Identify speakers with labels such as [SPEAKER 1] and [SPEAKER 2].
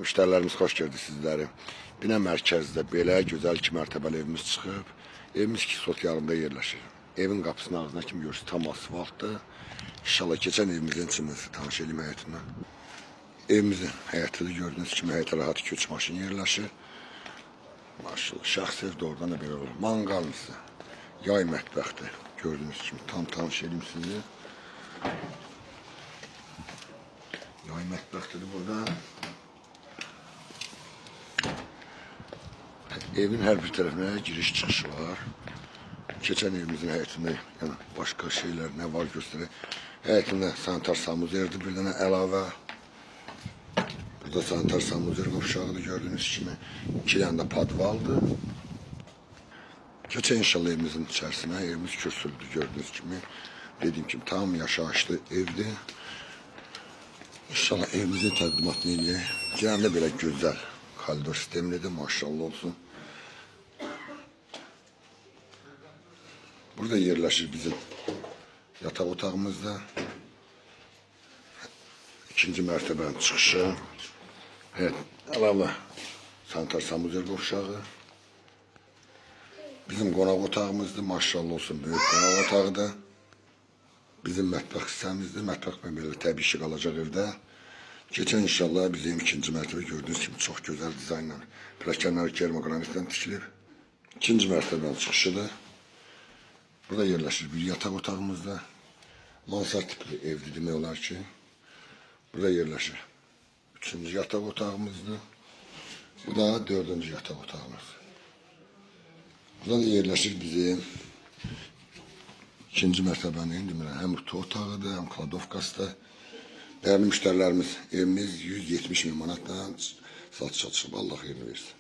[SPEAKER 1] Müşterilerimiz hoş gördü sizləri. Binə mərkəzdə belə gözəl 2 mərtəbəli evimiz çıxıb. Evimiz 2 sot yarımda yerləşir. Evin qapısının ağzına kimi görürsünüz, tam asfaltdır. İnşallah keçən evimizin içindəsi tanış elim həyətindən. Evimizin həyətidir, gördüğünüz kimi həyətə rahat 2-3 maşın yerləşir. Maşallah, şəxs ev də oradan da belə olur. Manqalımızdır, yay mətbəxdir. Gördüğünüz kimi tam tanış elim sizi. Yay mətbəxdir burada. Evin her bir tarafına giriş çıkışı var. Geçen evimizin həyətində yani başka şeyler ne var göstərir. Həyətində sanitar samuzyerdir, bir dənə əlavə. Burada sanitar samuzyer qovşağıdır gördüğünüz kimi. 2 tane de padvaldır. Geçen inşallah evimizin içerisine, evimiz kürsüldür gördüğünüz gibi. Dediğim gibi tam yaşayışlı evdi. İnşallah evimizin təqdimatını eləyək. Girəndə belə gözəl koridor sistemlidir, maşallah olsun. Burada yerleşir bizim yatak otağımızda. 2. mərtəbənin çıxışı. Evet, əlavə sanitar samuzyər qovşağı. Bizim qonaq otağımızdır, maşallah olsun, böyük qonaq otağıdır. Bizim mətbəx hissəmizdir, mətbəx belə təbii işi qalacaq evdə. Geçen inşallah bizim 2. mərtəbə gördüğünüz kimi çox gözəl dizaynla pilləkənləri kermogranitdən tikilib. 2. mərtəbənin çıxışıdır. Burada yerleşir bir yatak otağımızda. Mansard tipli evdir demək olar ki. Burada yerleşir 3. yatak otağımızdır. Bu da 4. yatak otağımız. Burada da yerleşir bizim 2. mərtəbənin hem rütü otağıdır, hem kladovkası da. Değerli müşterilerimiz, evimiz 170 bin manatdan satışa çıxıb, Allah xeyrini versin.